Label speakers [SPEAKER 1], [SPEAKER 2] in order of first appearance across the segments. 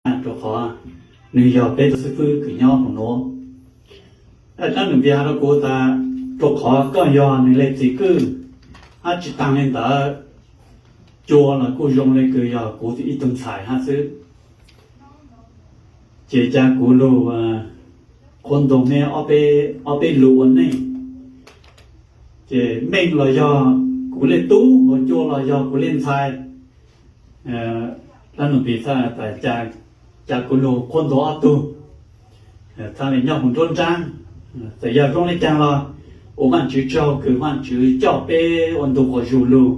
[SPEAKER 1] chỗ khó New York bé sư phụ cứ nhau của nó ở trong những việc đó cô ta chỗ khó có do nên lấy chỉ cứ chỉ tăng lên ta chùa là cô dùng lấy cứ do cô thì ít tuần xài ha sư chỉ cha cô lù con đồng mẹ ở bên lù này chỉ mình là do cô lên tú còn chùa là do cô lên xài ta nói vì sao tại cha cô lù con đó tu ta này nhau cũng trôn trang tại giờ trong này trang là ở bạn chữ cho cứ bạn chữ cho bé ôn đồ của dù lù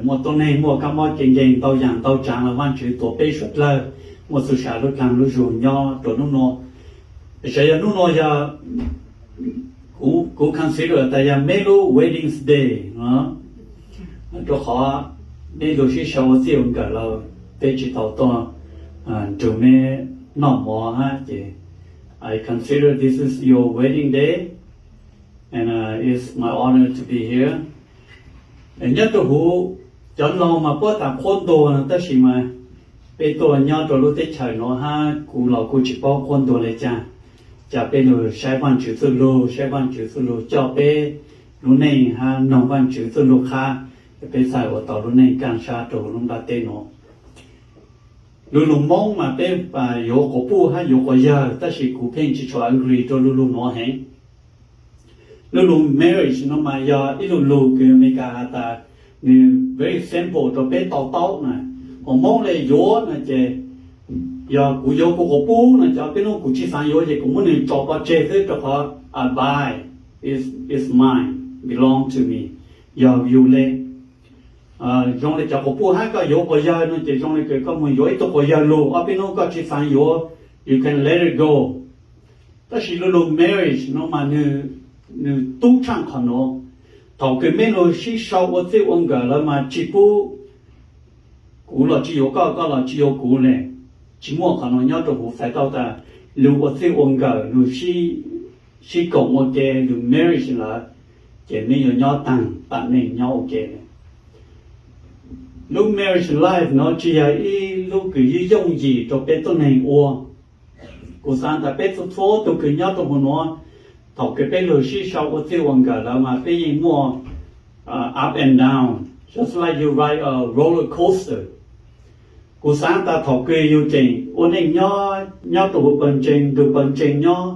[SPEAKER 1] một tuần này một cái món kinh tàu giang tàu trang là bạn chữ tổ bé xuất là một số xã lúc làm lúc dù nhau tổ nông nô bây giờ nông nô giờ cũng consider tại giờ Melo wedding day nó chỗ khó nên lúc khi sau khi ông cả là bé chỉ tàu to chủ mẹ nọ mò ha chị I consider this is your wedding day and it's my honor to be here. And nhất là hú chọn lòng mà bớt tạm khôn đồ là tất nhiên mà bây giờ nhau cho lúc tết trời nó ha cú lò cú chỉ bao khôn đồ này cha bây giờ sai văn chữ số lô cho bé lúc này ha nông văn chữ số lô kha bé sai ở tàu lúc này càng xa trổ lúc đã tên nó lùng mong mà bé và有个不还有个呀，但是古片只说 agree 做lùng nó hết lùng marriage nó mà ya ít lùng cái mấy cái ta very simple cho bé tao này còn mong là yếu này chứ ya cụ yếu cụ có bu này cho bé nó cụ chỉ sang yếu thì cũng muốn nên cho bao chế thế cho họ buy is mine belong to me ya yêu lên trong này cho cô hai cái yếu bây giờ nó chỉ trong này cái có một yếu ít bây giờ luôn ở bên nó có chỉ phản yếu you can let it go但是luôn marriage nó mà như tu trang khẩn nó thầu cái mấy nó chỉ sau ở đây ông cả là mà chỉ bu cũ là chỉ yếu có là chỉ yếu cũ này chỉ mua khẩn nó nhớ cho cũ phải tao ta lưu ở đây ông cả lưu chỉ cộng một cái lưu marriage là cái này nhớ tăng bạn này nhớ ok này lúc marriage life nó chỉ là lúc cứ dùng gì cho bé tôi này ô cô sáng ta bé tôi phố tôi cứ nhớ tôi muốn nó thầu cái bé lười xí sau có tiêu bằng cả là mà bé gì mua up and down just like you ride a roller coaster cô sáng ta thầu cái yêu trình ôn này nhớ tôi bận trình nhớ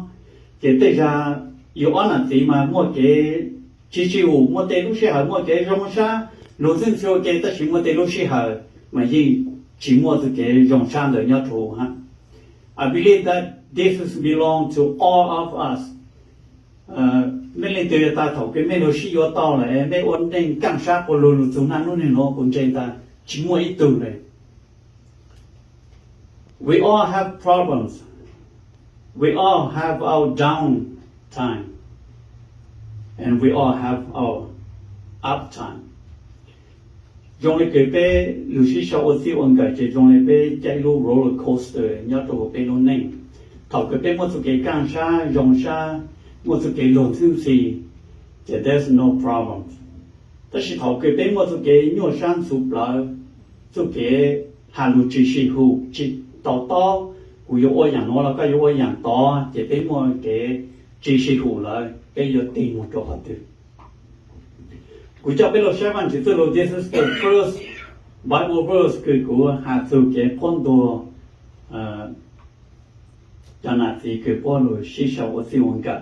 [SPEAKER 1] chỉ tới ra yêu ăn là gì mà mua cái chỉ mua tiền lúc sẽ mua cái rong sa lúc dân số cái ta chỉ mua tiền lúc sẽ mà gì chỉ mua từ cái rong sa để nhớ thủ ha I believe that this is belong to all of us mấy lần từ ta thấu cái mấy đồ sĩ yếu tao này mấy ổn định càng sát của lùn chúng ta nó cũng trên ta chỉ mua ít từ này we all have problems we all have our down time and we all have our up time trong này cái bé lưu sĩ sau ở phía bên cái trong này bé chạy lú roller coaster nhớ tụi bé nó nè thấu cái bé một số cái càng sát rong sa một số cái lộn xung xì thì there's no problem.但是头个边我这个鸟山树了，这个下路只是好，只到，我有我养我了，个有我养到，这边我个只是好了，个有地我做好的。我叫边老师们就是lo this is the first Bible verse 个我下这个碰到cho nên thì cái bao lối sĩ sau ở tiêu ông cả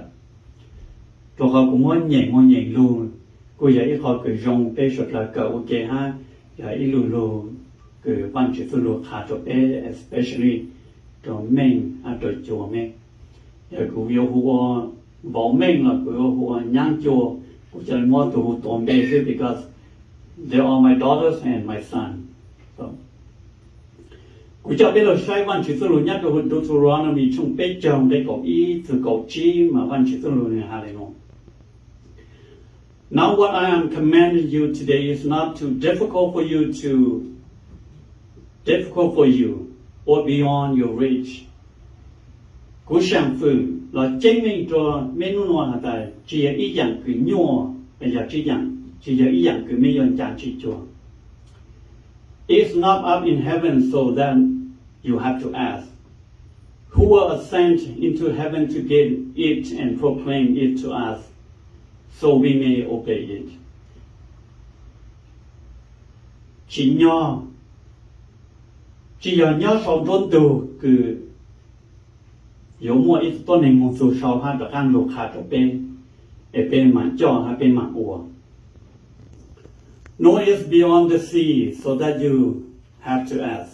[SPEAKER 1] rồi họ cũng muốn nhảy luôn cô giờ ít họ cứ dùng bé sốt là cỡ ok ha giờ ít luôn cứ văn chữ luôn khá cho bé especially cho mình cho chùa mình giờ cũng yêu hùa bảo mình là cũng yêu hùa nhang chùa cũng cho nên mua tụ tôm bé chứ because they are my daughters and my son so cú cho bé là sai văn chữ luôn nhắc cho Deuteronomy trong bé chồng để có ý từ cầu chi mà văn chữ luôn này hà lên nó. Now what I am commanding you today is not too difficult for you or beyond your reach. Cú sáng phụ là chứng minh cho mấy nô nô hạt tài chỉ là ý dạng cứ nhỏ bây giờ chỉ là ý dạng cứ mấy yon chẳng chỉ cho. It's not up in heaven so then you have to ask. who will ascend into heaven to get it and proclaim it to us, so we may obey it. Chỉ nhỏ sau đốn tù cứ yếu mua ít tôn này một số sau ha được ăn lục hạt ở bên mảng cho hay bên mảng ủa. No is beyond the sea, so that you have to ask,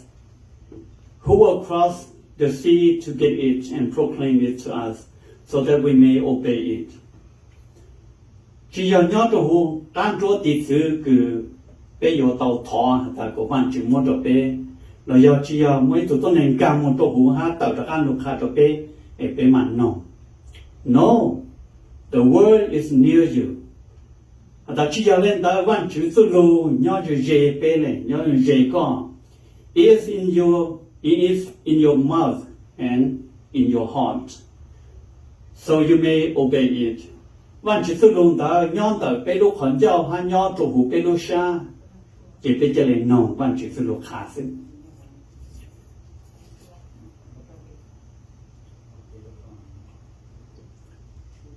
[SPEAKER 1] who will cross the sea to get it and proclaim it to us, so that we may obey it. Chỉ nhỏ đồ hú tan chúa tỷ sư cứ bé yếu tàu thọ ta có văn chữ mua đồ bé, rồi giờ chỉ mấy tụi tôi nên cầm một đồ hú ha tàu được ăn lục hạt đồ bé mảng no, the word is near you. Ta chỉ lên ta văn chữ số lô nhỏ chữ dễ bé này nhỏ chữ dễ con. It is in your mouth and in your heart, so you may obey it. Văn chữ số lô ta nhỏ ta bé lô khẩn giao ha nhỏ đồ hú bé lô xa, chỉ bé chỉ lên nông văn chữ số lô khá sinh.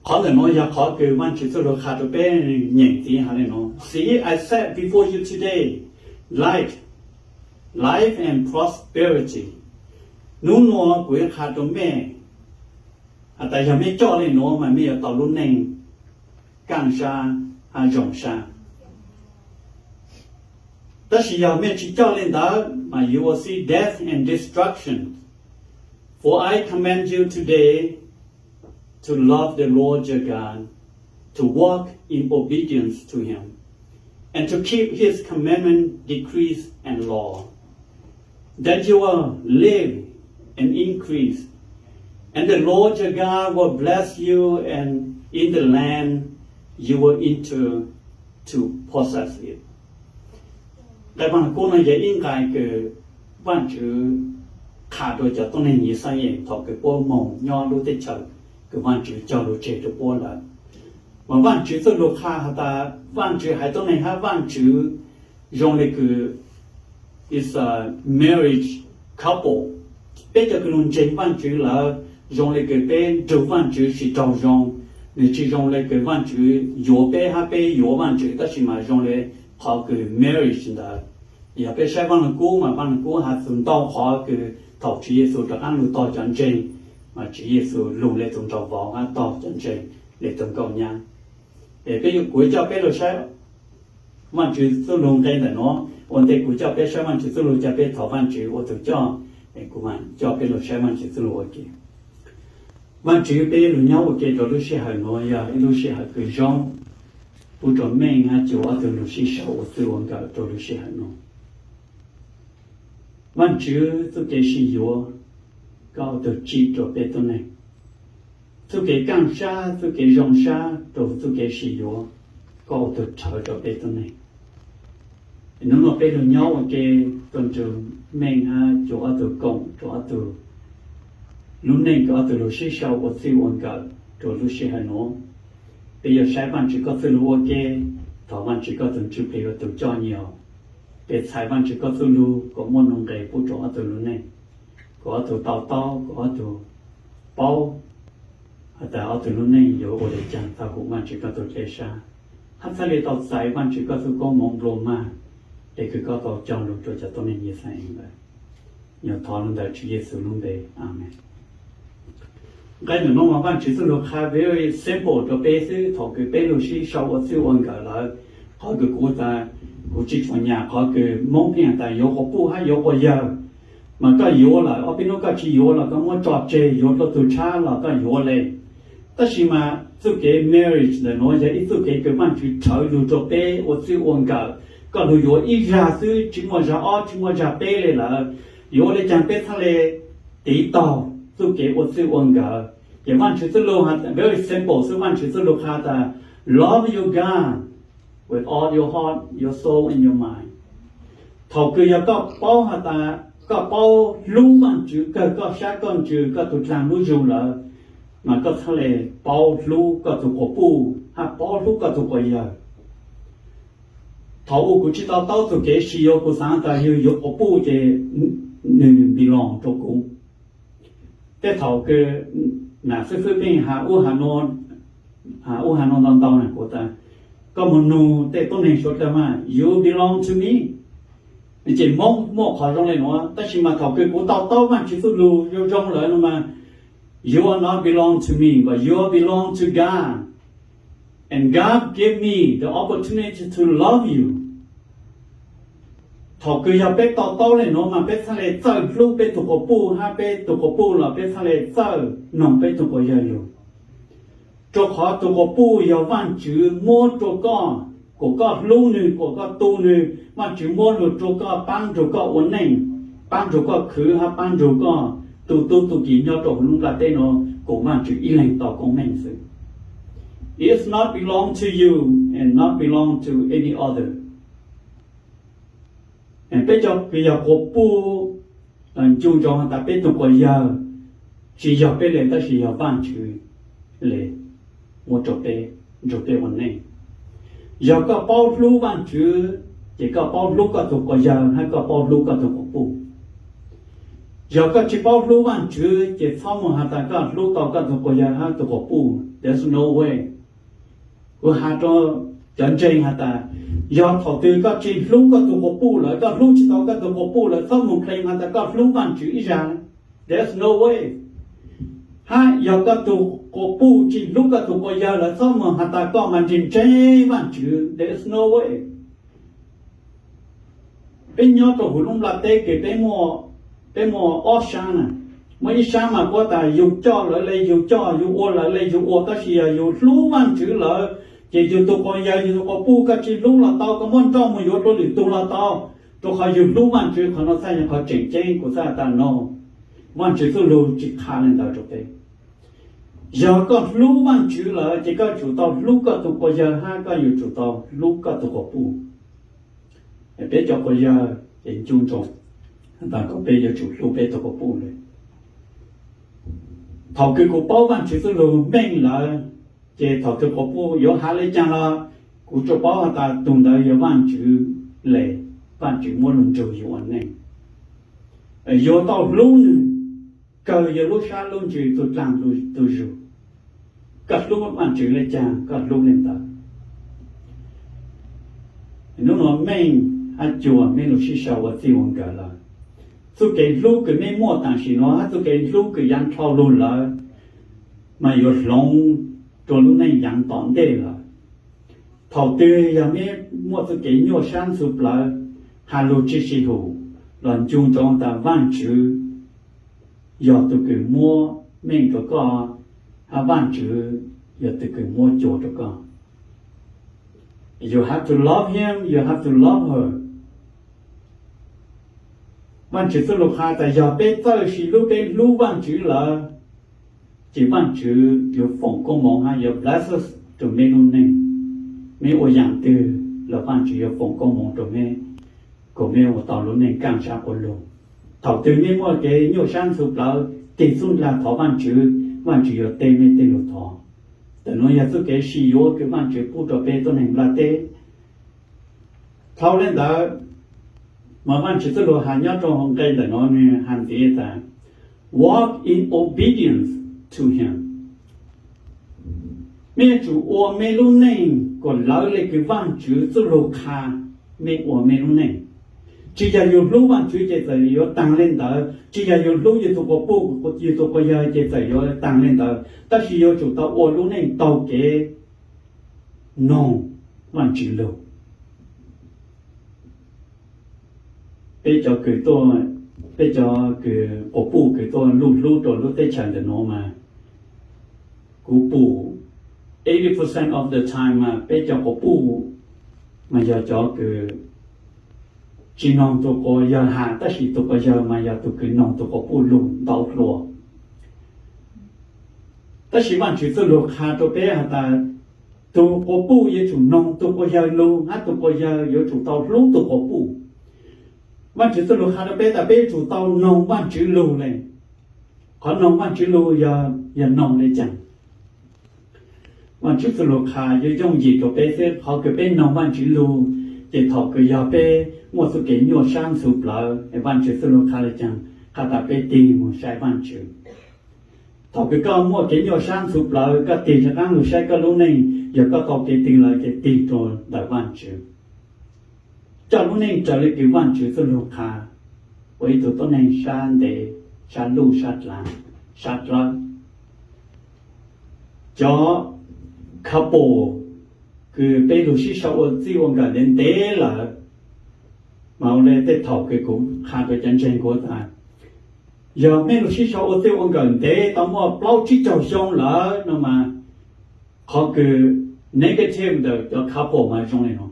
[SPEAKER 1] Khó là nói ra khó cứ văn chữ số lô khá đồ bé nhận tí hả lên nó. See, I set before you today life and prosperity. Nú nó của khá đồ mẹ. Tại sao mẹ cho lên nó mà mẹ ở tàu luôn này càng xa hay rộng xa. Tất nhiên mẹ chỉ cho lên đó mà you will see death and destruction. For I command you today to love the Lord your God, to walk in obedience to Him, and to keep His commandment, decrees, and law, that you will live and increase, and the Lord your God will bless you and in the land you will enter to possess it. Đại bằng cô này dạy in cái văn chữ khá đôi cho tôi nên nghĩ sai vậy, thọ cái bộ mỏng nho đôi tết chờ cái văn chữ cho đôi trẻ đôi bộ là mà văn chữ tôi lục ha ta văn chữ hay tôi này ha văn chữ dùng để cái is a marriage couple bây giờ cái luôn trên văn chữ là dùng để cái bên đầu văn chữ chỉ trâu dùng để chỉ dùng để cái văn chữ yếu bé ha bé yếu văn chữ đó chỉ mà dùng để họ cái marriage đó giờ bé sai văn là cũ ha dùng tao họ cái thọ chỉ Giêsu được ăn luôn tao chân trên mà chỉ Giêsu luôn lên trong trâu võ ha tao chân trên để trong cầu nhang để bây giờ cuối cho bé rồi sai văn chữ số luôn cái là nó ổn định của cho bé sai văn chữ số luôn cho bé thọ văn chữ ô tô của bạn cho bé rồi sai văn chữ số luôn ok văn chữ bé luôn nhau ok rồi lúc sẽ hỏi nó giờ lúc sẽ hỏi cái giống bố trò mình ha chỗ ở từ lúc sẽ sầu từ luôn cả rồi lúc sẽ hỏi nó văn chữ tôi kể sử dụng cao từ chỉ cho bé tôi này tôi kể càng xa tôi kể rộng xa rồi tôi kể sử dụng cao từ trở cho bé tôi này nếu mà bé luôn nhau ok tuần trường mình ha chỗ ở từ cộng chỗ ở từ lúc này có từ lúc sẽ sầu của từ luôn cả rồi lúc sẽ hỏi nó bây giờ sai văn chữ có từ lúc ok thọ văn chữ có từ chữ bé từ cho nhiều để sai văn chữ có từ lúc có một nông nghề phụ trợ từ lúc này có từ tàu có từ bao tại ở từ lúc này có ở đây chẳng tao cũng văn chữ có từ kế xa hát sai để tàu sai văn chữ có từ có mong lô mà để cứ có tàu chọn được cho tôi nên như thế vậy nhờ thọ luôn đại chữ Giêsu luôn về amen cái nữa nó văn chữ số khá very simple cho bé sư thọ cái bé lúc sĩ sau ở siêu ổn cả là có cái cụ ta cụ chỉ trong nhà có cái mong hiện tại yếu có bu hay yếu có giờ mà cái yếu là ở bên nó cái chỉ yếu là cái muốn trò chơi yếu là từ cha là cái yếu lên tất nhiên mà sự cái marriage là nói vậy sự cái văn chữ trở được cho bé ở siêu ổn cả có lúc yếu ít ra sư chỉ mà ra chỉ mà ra bé lên là yếu lên chẳng bé thằng lên tí tàu sự cái ở siêu ổn cả cái văn chữ số lô hạt very simple sự văn chữ số lô hạt là love your God with all your heart, your soul and your mind. Thầu cứ giờ có bao hạt ta có bao lưu văn chữ có sát con chữ có tụt làm lưu dùng là mà có thể là bao lưu có tụt cổ bu ha bao lưu có tụt cổ giờ. Thầu cũng chỉ tao tụt cái sử của sáng ta yêu cổ bu thì belong cho cũng. cái thầu cái là sư bên hà u hà non tao này của ta có một nụ để tôi nên số ta mà you belong to me chỉ mong khỏi trong này nữa ta chỉ mà thầu cái của tao mà chỉ tôi lù vô trong lại mà you are not belong to me but you are belong to God and God gave me the opportunity to love you thọ cứ giờ bé tao này nó mà bé sang này sợ lúc bé tụi cô pu ha bé tụi cô pu là bé sang này sợ nòng bé tụi cô giờ rồi cho họ tụi cô pu giờ văn chữ mua cho con của con lưu nữ của con tu nữ văn chữ mua được cho con ban cho con ổn định ban cho con khứ ha ban cho con tu kỹ nhau cho lúc là tên nó của văn chữ y lệnh tao cũng mình sự it's not belong to you and not belong to any other bây giờ có bu chú trọng ta bây giờ có giờ chỉ giờ bây giờ ta chỉ giờ văn chữ lệ một chỗ bé vấn đề giờ có bao lâu văn chữ chỉ có bao lâu có thuộc có giờ hay có bao lâu có thuộc có bu giờ có chỉ bao lâu văn chữ chỉ sau một hạt ta lúc có thuộc có giờ hay thuộc có bu there's no way của hạt cho chân chính hạt ta giờ thọ từ các chị lúc các tụ cổ pu lại các lúc chỉ tao các tụ cổ pu lại xong một ngày mà ta các lúc văn chữ ý rằng there's no way hai giờ các tụ cổ pu chỉ lúc các tụ cổ giờ lại xong mà ta có mà trình chế văn chữ there's no way bên nhau tụ hụt lông là tê kể bé mò ót sang này mấy sáng mà có ta dùng cho lại lấy dùng cho dùng ô lại lấy dùng ô ta chỉ là dùng lúc văn chữ lại chỉ dùng tụ con giờ dùng có pu các chị lúc là tao có muốn cho một yếu tố liền tụ là tao tụ họ dùng lúc văn chữ họ nó sai những họ chỉnh chỉnh của ta nó văn chữ cứ luôn chỉ khá lên tao chỗ đấy giờ có lúc văn chữ là chỉ có chủ tao lúc có tụ con giờ hai có nhiều chủ tao lúc có tụ có pu để cho con giờ để chung trọng ta có bây giờ chủ lúc bây tụ có pu này thầu cái của bao văn chữ cứ luôn mình là chỉ thọ từ cổ pu yếu hà lấy chăng là cụ cho bảo ta tung tới yếu văn chữ lệ văn chữ muốn luôn trừ yếu anh này yếu tao luôn cờ yếu lúc xa luôn chữ tôi làm tôi rủ cắt lúc văn chữ lấy chăng cắt lúc lên ta nó nói mình anh chùa mình lúc xí sao và tiêu ông cả là tôi kể lúc cái mấy mua tàng xí nó tôi kể lúc cái dân thao luôn là mà yếu lòng cho lúc này dạng tỏn đề là thầu tư giờ mấy mua sự kỹ nhiều sáng sụp là hà lô chi sĩ hữu lần chung trong ta văn chữ giờ tôi cứ mua mình cho con hà văn chữ giờ tôi cứ mua chỗ cho con you have to love him you have to love her văn chữ tôi lục hà tại giờ bé tơ chỉ lúc bé lúc văn chữ là chỉ văn chữ有奉公蒙还有 blesses 就没弄呢，没我养的了văn chữ有奉公蒙就没，ก็没我到路呢干啥活路，头对面我给有山树了，地中啦头văn chữ有对面对路头，等我也是给是有个văn chữ不着别都能拉的，头人的，mà văn chữ tôi hàng nhớ trong hôm nay là nói như hàng gì ta walk in obedience to him mẹ chủ ô mẹ lúc này còn nói lên cái văn chữ tôi lục hà mẹ ô mẹ lúc này chỉ là dùng lúc văn chữ chỉ phải có tăng lên đó chỉ là dùng lúc như tôi có bộ có như tôi có giờ chỉ phải có tăng lên đó ta chỉ có chủ tao ô lúc này tao cái non văn chữ lục bây giờ cái tôi bây giờ cái bộ bộ cái tôi lúc tới chẳng được nó mà cú bộ 80% of the time mà bây giờ bộ bộ mà giờ cho cái chỉ nông tôi có giờ hàng tất chỉ tôi có giờ mà giờ tôi cái nông tôi có bộ lùng đào lúa tất chỉ bạn chỉ tôi lục hàng tôi bé hàng ta tôi có bộ như chủ nông tôi có giờ lúa hát tôi có giờ有主đào lúa tôi có bộ văn chữ tôi lục hà bé ta bé chủ tao nông văn chữ lù này còn nông văn chữ lù giờ nông này chẳng văn chữ tôi lục hà giờ trong gì cho bé sẽ họ cái bé nông văn chữ lù chỉ thọ cái giờ bé một số cái nhiều sang sụp lại văn chữ tôi lục hà này chẳng cả ta bé tìm một sai văn chữ thọ cái con mua cái nhỏ sáng sụp lại cái tiền cho các người sai cái lúc này giờ có thọ cái tiền lại cái tiền rồi đại văn chữ cho lúc này trở lại cái văn chữ tôi lục hà với tụi tôi này sang để sang lưu sát ra cho couple cứ bây giờ sĩ sau ở chỉ ông cả đến thế là mà lên tới thọ cái cũng khai cái chân chân của ta giờ mấy lúc sĩ sau ở chỉ ông gần thế tao mua bao chỉ cho xong là nó mà họ cứ negative được cho couple mà trong này nó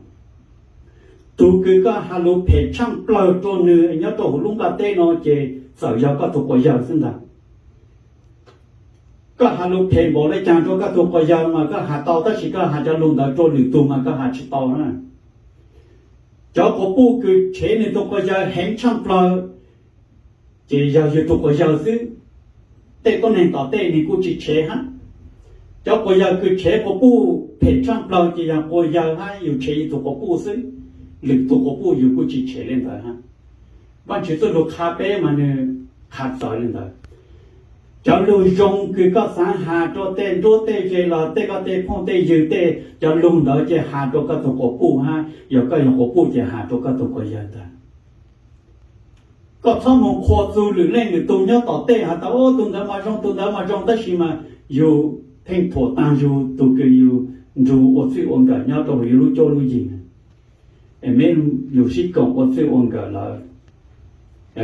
[SPEAKER 1] tụ cứ có hà lô phê trăm bao cho nữa nhớ tổ lúc đó tên nó chỉ sợ giờ có thuộc của giờ xin rằng có hà lô phê bỏ lại trang cho các thuộc của giờ mà có hà tàu tất chỉ có hà cho luôn đó cho lưỡi tụ mà có hà chỉ tàu nữa cho có bu cứ chế nên thuộc của giờ hẹn trăm bao chỉ giờ giờ thuộc của giờ chứ tên con này tàu tên này cũng chỉ chế hết cho của giờ cứ chế có bu phê trăm bao chỉ là của giờ hayอยู่chế thuộc của bu chứ lực tụ của buอยู่cũng chỉ chế lên thôi ha bạn chỉ tôi lục cà phê mà nè khát sỏi lên thôi cho lưu dùng cứ có sáng hà cho tên chơi là tên có tên phong tên dự tên cho lùng đó chơi hà cho các tụ của bu ha giờ có những của bu chơi hà cho các tụ của dân thôi có thằng một kho du lử lên người tụ nhớ tỏ tên hà tao tụ đó mà trong tất mà dù thành thổ tăng dù tụ cứ dù ở phía ông cả nhớ tụ dù cho lưu gì em dù sĩ cộng ở phía ông cả là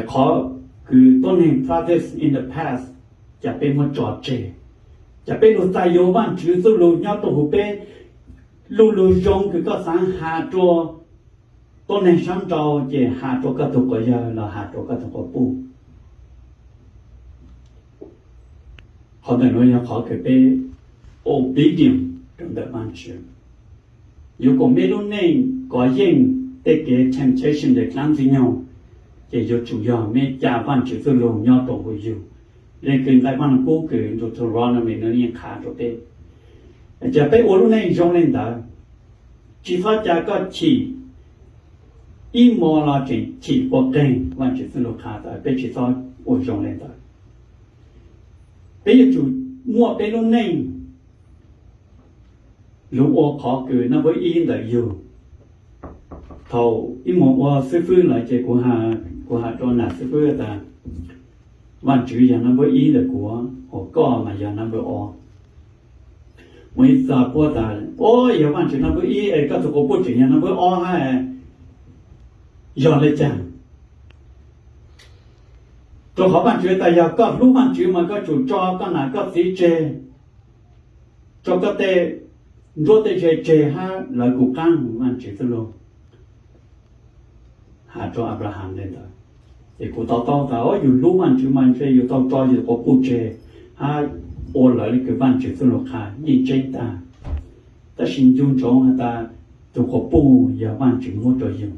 [SPEAKER 1] khó cứ tôn hình fathers in the pastจะเป็นมันจอดเจจะเป็นลูกตายโยบ้านถือสู้ลูกยอดตัวหูเป็นลูยงคือก็สังหาตัวต้นในชั้นจอเจหาตัวกระตุกก็ยาเราหาตัวกระตุกก็ปูเขาแต่น้อยขอคือเป็น obedient ตรงเดิมมันชื่ออยู่กับไม่รู้เนี่ยก็ยิ่งแต่เกิด temptation เด็กล้างสิ่งเงาจะอยู่จุยอไม่จ่าบ้านถือสู้ลูกยอดตัวหูอยู่nên kinh đại văn cố cử rồi cho nó mình nó nhiên khá rồi đấy, giờ bây giờ lúc này trong lên đó, chỉ phát ra có chỉ, im mò là chỉ có tên, văn chỉ xin lỗi khá rồi, bây chỉ phát ở trong lên đó, bây giờ chủ mua bây lúc này, lúc ở khó cử nó với in là nhiều, thầu im mò sư phụ lại chỉ của hà cho nạt sư phụ ta văn chữ giờ nó với ý là của họ có mà giờ nó với o mấy giờ qua ta giờ văn chữ nó với ý các tụ của chữ nó với o hay giờ lấy chẳng cho họ văn chữ ta giờ có lúc văn chữ mà có chủ cho có nào có gì chê cho có tê rốt tê chê ha lời của căng văn chữ tôi luôn hạ cho Abraham lên rồi thì cụ tao ở dù lúc anh chú mình chơi dù tao cho dù có cụ chơi ha ô lại cái văn chữ tôi lộc hà nhìn chơi ta xin chung chọn ta tụi có bu giờ văn chữ mua cho dùng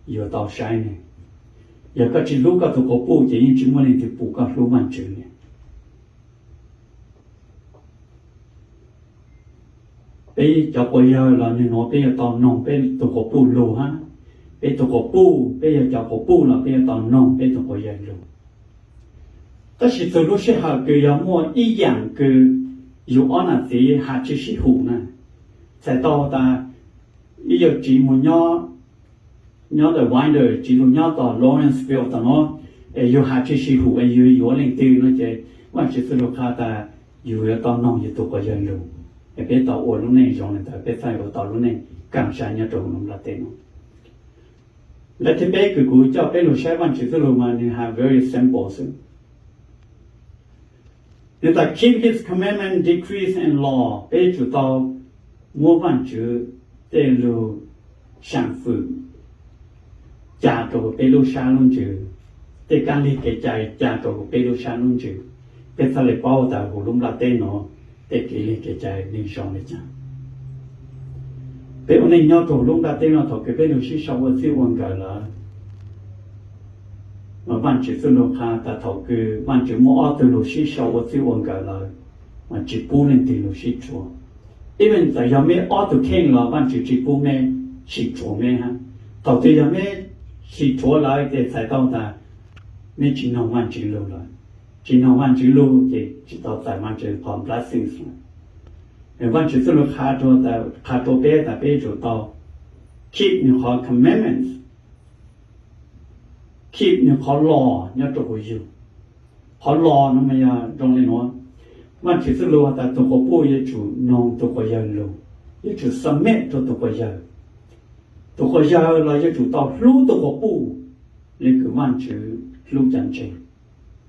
[SPEAKER 1] giờ tao sai này giờ các chị lúc các tụi có bu chỉ như chúng mình thì bu các lúc văn chữ này bây giờ bây giờ là như nó bây giờ tao nông bây tụi có bu lù ha bây tụi có bu bây giờ cho có bu là bây giờ tao nông bây tụi có giờ lù tất nhiên từ lúc sẽ học cứ giờ mua ý dạng cứ dù ở nào thì học chỉ sĩ hữu nè sẽ to ta bây giờ chỉ một nhớ the winder chỉ một nhớ tao Lawrenceville tao nó dù học chỉ sĩ hữu dù lên từ nó chỉ quan chỉ từ lúc ta dù tao nông dù tụi có giờ lù bây tao ở lúc này rồi ta bây phải ở tao lúc này càng sai nhớ trộn nó là tên let the baker go cho bây lúc sai văn chữ từ lúc mà nên have very simple người ta keep his commandment, decrees and law. Bây chủ tao mua văn chữ tên lu sản phụ, trả tổ bây lu sản luôn chữ, tên can li cái chạy trả tổ bây lu sản luôn chữ. Bây giờ lại bảo ta hồ lum là tên nó, tên cái li cái chạy đi xong đấy chăng? Bây giờ này nhau tổ lum là tên nó thọ cái bây lu sĩ sau ở siêu quan cả là mà văn chữ từ lúc ha ta thầu cứ văn chữ mua từ lúc xí sau ở phía bên cái là mà chỉ bu lên từ lúc xí chùa, even tại giờ mấy ở từ khen là văn chữ chỉ bu mấy xí chùa mấy ha, đầu tiên giờ mấy xí chùa lại để sai đâu ta mấy chỉ nông văn chữ lâu rồi, chỉ nó văn chữ lu chỉ tao tại văn chữ còn blessings văn chữ lu khá cho bé tại bé chỗ tao keep những họ commandments keep những họ law nhớ cho cô yêu họ law nó mới trong này nó văn chữ lu tại tụi cô bố yêu chủ nông tụi cô yêu lu yêu chủ submit cho tụi cô yêu tụi cô yêu là yêu chủ tao lu tụi cô bố lấy cái văn chữ lu chân chính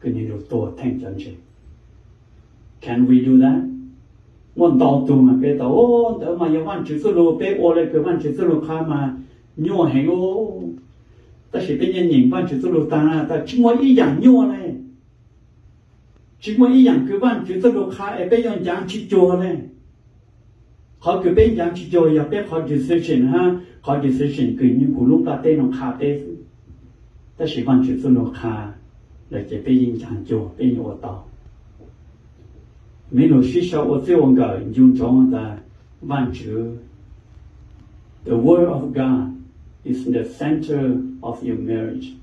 [SPEAKER 1] cái này là tổ thành chân chính can we do that muốn tao tu mà bé tao ô tao mà yêu văn chữ lu bé ô lấy cái văn chữ lu khá mà nhua hay ô ta chỉ bên nhân nhìn văn chữ lu ta chỉ muốn ý dạng nhua này chỉ muốn ý dạng cái văn chữ lu khá ở bên nhân dạng chỉ cho này họ cứ bên dạng chỉ cho ya bé họ decision ha họ decision cứ như của lúc ta tên nó khá bé ta chỉ văn chữ lu khá là chỉ bên nhân dạng cho bên nhân tao mấy lúc khi sau ở chỗ ông cái dùng trong ta văn chữ the word of God is in the center of your marriage.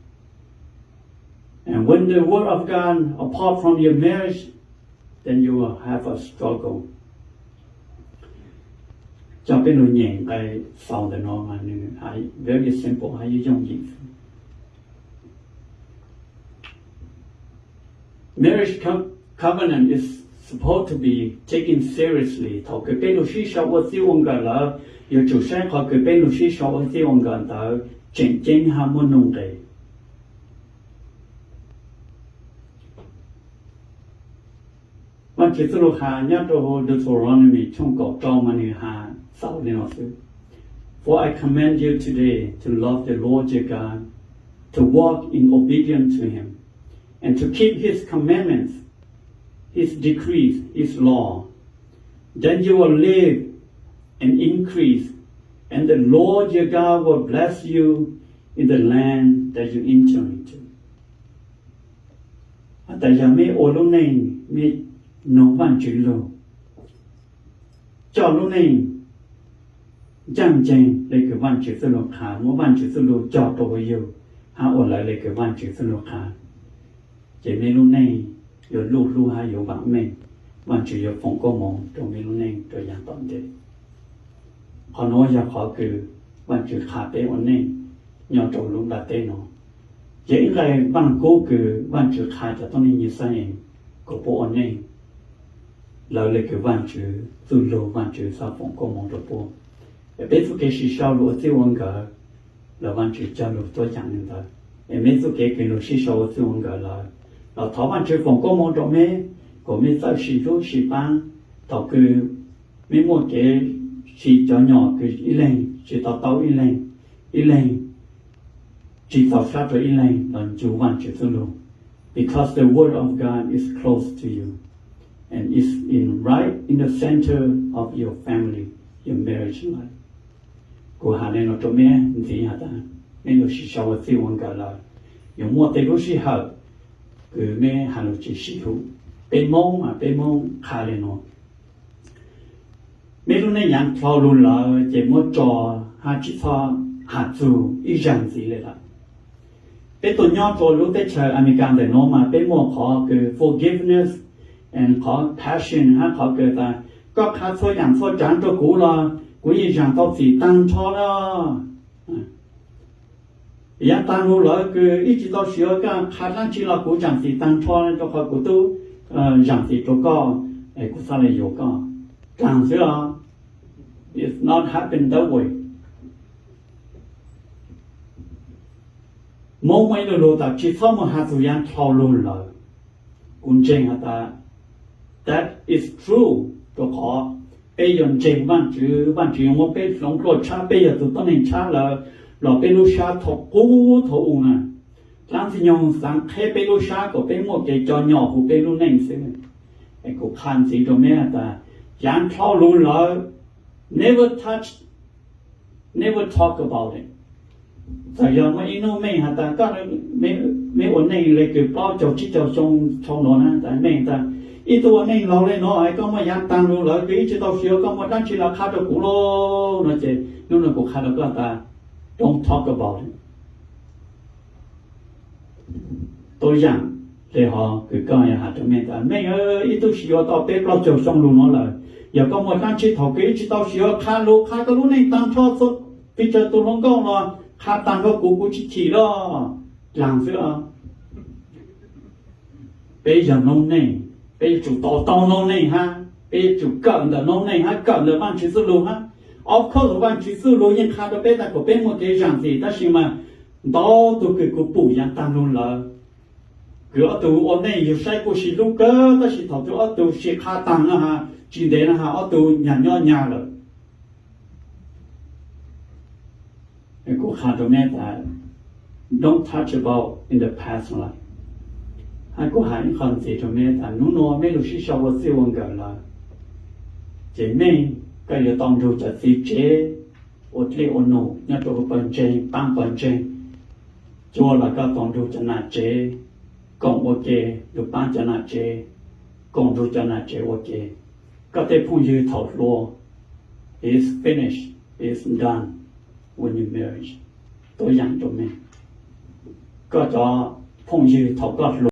[SPEAKER 1] And when the word of God apart from your marriage, then you will have a struggle. Cho bên nội nhẹ cái sau đó nó mà hãy very simple hãy dùng gì. Marriage covenant is supposed to be taken seriously. Thầu cái bên nội khi sau ở chỗ ông cái là yêu chủ sáng họ cái bên lúc sau ở chỗ ông gần ta chỉnh chỉnh ham muốn nông cáiวันที่สุดหาญาติโยมDeuteronomyช่องเก่าจอมันหาสาวเนี่ยสิ For I command you today to love the Lord your God, to walk in obedience to Him, and to keep His commandments, His decrees, His law. Then you will live and increase, and the Lord your God will bless you in the land that you enter into. แต่ยังไม่โอลุเนงไม่นงวันจุโลจอลุเนงจังเจงเลยคือวันจุสโลขาเมื่อวันจุสโลจอตัวอยู่หาโอไหลเลยคือวันจุสโลขาเจไม่ลุเนงอยู่ลูกหาอยู่บังเมงวันจุอยู่ฝงก็มองตัวไม่ลุเนงตัวอย่างตอนเด็กขอโน้อยากขอคือวันจุขาเป้วันนี้ยอมจบลุงดาเต้นอยังไงบ้านกูคือวันจุขาจะต้องมีเส้นก็ปวันนี้เราเลยคือวันจุสุโลวันจุสาวฝงก็มองตัวปแต่เป็นสุเกชิชาวโลที่วันก็เราวันจุจะโลตัวอย่างนึงได้แต่ไม่สุเกคือโลชิชาวที่วันก็เราท้อวันจุฝงก็มองตัวแม่ก็ไม่ใช่สิรู้สิปังต่อคือไม่หมดเกchỉ cho nhỏ cái ý lên chỉ tao ý lên chỉ tao sát rồi ý lên lần chủ văn chữ tư luôn because the word of God is close to you and is right in the center of your family, your marriage life. Cô hà nên nó cho mẹ gì hả ta nên nó chỉ sau cái văn cả là yung mua tay lúc chỉ hợp cứ mẹ hà nó chỉ sử dụng bên mông khá lên nó mấy lúc này nhang thao luôn là chỉ muốn trò hai chiếc thao hạt dù ý rằng gìเลยล่ะเป็นตัวย่อตัวรู้แต่เชิงอเมริกันแต่โน้มาเป็นหมวกขอคือ forgiveness and ขอ passion ฮะขอเกิดแต่ก็ขาดส่วนอย่างส่วนจานตัวกูละกูอีอย่างต้องสีตั้งชอละอย่างตั้งรู้ละคืออีจิตต้องเชื่อกันขาดนั่นจีละกูจังสีตั้งชอแล้วก็ขอกูตู้อย่างสีตัวก็ไอ้กูสร้างอยู่ก็càng xưa it's not happen that way mỗi mấy đồ ta chỉ sau một hạt thời gian thao luôn là cũng chênh hả ta that is true tôi khó bây giờ chênh văn chữ một bây lòng rồi cha bây giờ tụi tôi nên cha là bây lúc cha thọ cú thọ u nè làm gì nhung sáng thế bây lúc cha của bây một cái cho nhỏ của bây lúc nên xí cái cuộc khăn gì cho mấy ta Jan thao luôn là never talk about it. Tại giờ mà ino mấy hả ta có mấy ổn này lấy cái bao cho chỉ cho trong nó nè tại mấy ta ítตัวnày lâu lên nó ai có mà jan tăng luôn là cái chỉ tao xíu có mà đang chỉ là khá được cũ lô nó chỉ nó là cuộc khá được là ta don't talk about it. Tôi rằng để họ cứ coi hạt cho mình ta mấy ít tôi xíu tao bé bao giờ xong luôn nó là giờ có một cái chỉ thầu cái chỉ tao xíu khá cái lúc này tăng cho số bây giờ tôi không có là khá tăng cái cú chỉ đó làm sao bây giờ nông này bây giờ chủ tao nông này ha bây giờ chủ cận là nông này ha cận là ban chỉ số luôn ha of course ban chỉ số luôn nhưng khá đó bây ta có bên một cái dạng gì ta xin mà đó tôi cứ cố bù yang tăng luôn là cửa tụ ổn này nhiều sai của sĩ lúc cơ ta sĩ thọ cho tụ sĩ khá tăng á ha chỉ để là ha tụ nhà rồi cái của khá đồ này là don't touch about in the past life hai của hai con gì đồ này là nó mấy lúc sĩ sau và siêu văn gần là chỉ nên cái giờ tông đồจะสิเจอดเลยอนโนเนี่ยตัวเป็นเจปังเป็นเจจัวแล้วก็ตองดูจะน่าเจกองโอเคดูป้าจะน่าเจกองดูจะน่าเจโอเคก็ได้พูดยืดถอดรัว is finished is done when you marriage ตัวอย่างตัวนี้ก็จะพูดยืดถอดก็รัว